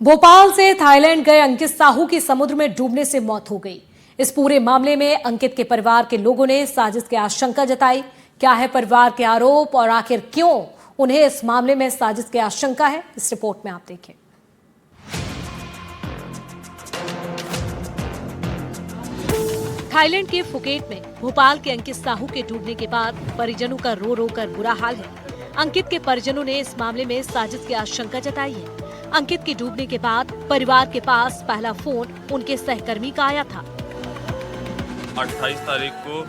भोपाल से थाईलैंड गए अंकित साहू की समुद्र में डूबने से मौत हो गई। इस पूरे मामले में अंकित के परिवार के लोगों ने साजिश की आशंका जताई। क्या है परिवार के आरोप और आखिर क्यों उन्हें इस मामले में साजिश की आशंका है, इस रिपोर्ट में आप देखिए। थाईलैंड के फुकेट में भोपाल के अंकित साहू के डूबने के बाद परिजनों का रो रो कर बुरा हाल है। अंकित के परिजनों ने इस मामले में साजिश की आशंका जताई है। अंकित के डूबने के बाद परिवार के पास पहला फोन उनके सहकर्मी का आया था। 28 तारीख को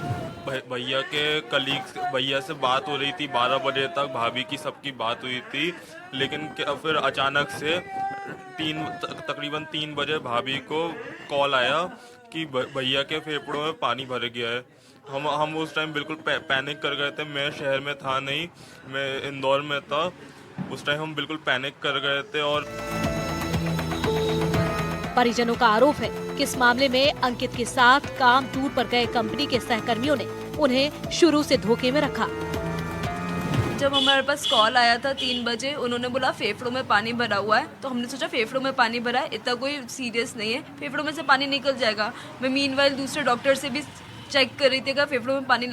भैया के कलीग भैया से बात हो रही थी। 12 बजे तक भाभी की सबकी बात हुई थी, लेकिन फिर अचानक से तकरीबन 3 बजे भाभी को कॉल आया कि भैया के फेफड़ों में पानी भर गया है। हम उस टाइम बिल्कुल पैनिक कर गए थे। मैं शहर में था नहीं, मैं इंदौर में था। उस टाइम हम बिल्कुल पैनिक कर गए थे। और परिजनों का आरोप है कि इस मामले में अंकित के साथ काम टूर पर गए कंपनी के सहकर्मियों ने उन्हें शुरू से धोखे में रखा। जब हमारे पास कॉल आया था 3 बजे, उन्होंने बोला फेफड़ों में पानी भरा हुआ है। तो हमने सोचा फेफड़ों में पानी भरा है, इतना कोई सीरियस नहीं है, फेफड़ों में से पानी निकल जाएगा। मैं मीनवाइल दूसरे डॉक्टर से भी चेक कर रही थी कि फेफड़ों में पानी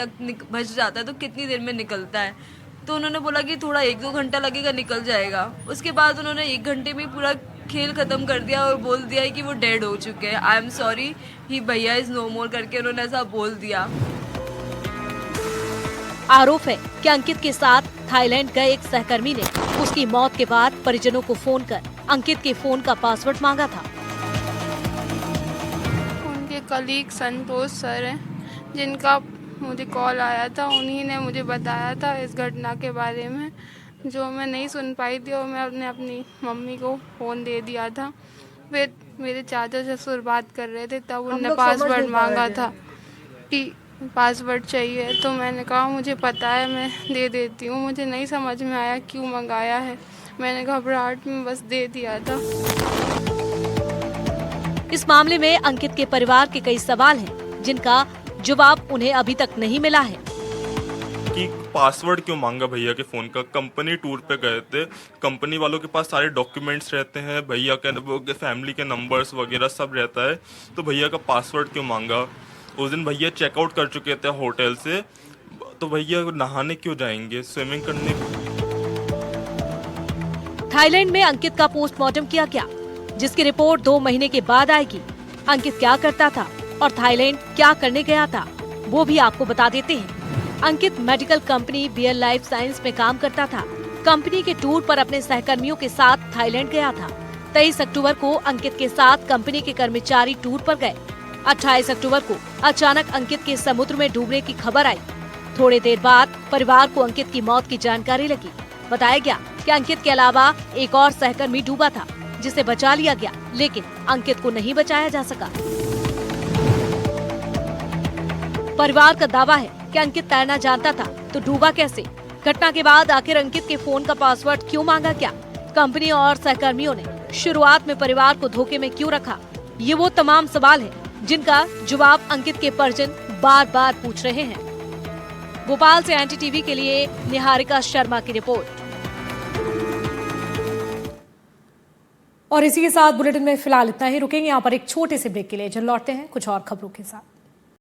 बच जाता है तो कितनी देर में निकलता है। तो उन्होंने बोला कि थोड़ा 1-2 घंटा लगेगा, निकल जाएगा। उसके बाद उन्होंने 1 घंटे में पूरा खेल खत्म कर दिया और बोल दिया कि वो डेड हो चुके हैं। आई एम सॉरी, ही भैया इज नो मोर करके उन्होंने ऐसा बोल दिया। आरोप है कि अंकित के साथ थाईलैंड गए एक सहकर्मी ने उसकी मौत के बाद परिजनों को फोन कर अंकित के फोन का पासवर्ड मांगा था। उनके कलीग संतोष सर हैं, जिनका मुझे कॉल आया था, उन्हीं ने मुझे बताया था इस घटना के बारे में, जो मैं नहीं सुन पाई थी और मैं अपनी मम्मी को फ़ोन दे दिया था। फिर मेरे चाचा ससुर बात कर रहे थे, तब उन्होंने पासवर्ड मांगा था कि पासवर्ड चाहिए। तो मैंने कहा मुझे पता है, मैं दे देती हूँ। मुझे नहीं समझ में आया क्यों मंगाया है, मैंने घबराहट में बस दे दिया था। इस मामले में अंकित के परिवार के कई सवाल हैं, जिनका जवाब उन्हें अभी तक नहीं मिला है। कि पासवर्ड क्यों मांगा भैया के फोन का? कंपनी टूर पे गए थे, कंपनी वालों के पास सारे डॉक्यूमेंट्स रहते हैं, भैया के फैमिली के नंबर्स वगैरह सब रहता है, तो भैया का पासवर्ड क्यों मांगा? उस दिन भैया चेकआउट कर चुके थे होटल से, तो भैया नहाने क्यों जाएंगे, स्विमिंग करने? थाईलैंड में अंकित का पोस्टमार्टम किया गया, जिसकी रिपोर्ट 2 महीने के बाद आएगी। अंकित क्या करता था और थाईलैंड क्या करने गया था, वो भी आपको बता देते हैं। Ankit medical company BL life science में काम करता था। कंपनी के टूर पर अपने सहकर्मियों के साथ थाईलैंड गया था। 23 अक्टूबर को अंकित के साथ कंपनी के कर्मचारी टूर पर गए। 28 अक्टूबर को अचानक अंकित के समुद्र में डूबने की खबर आई। थोड़ी देर बाद परिवार को अंकित की मौत की जानकारी लगी। बताया गया कि अंकित के अलावा एक और सहकर्मी डूबा था, जिसे बचा लिया गया, लेकिन अंकित को नहीं बचाया जा सका। परिवार का दावा है कि अंकित तैरना जानता था, तो डूबा कैसे? घटना के बाद आखिर अंकित के फोन का पासवर्ड क्यों मांगा गया? कंपनी और सहकर्मियों ने शुरुआत में परिवार को धोखे में क्यों रखा? ये वो तमाम सवाल हैं, जिनका जवाब अंकित के परिजन बार बार पूछ रहे हैं। भोपाल से एनडीटीवी के लिए निहारिका शर्मा की रिपोर्ट। और इसी के साथ बुलेटिन में फिलहाल इतना ही। रुकेंगे यहाँ पर एक छोटे से ब्रेक के लिए, जल्द लौटते हैं कुछ और खबरों के साथ।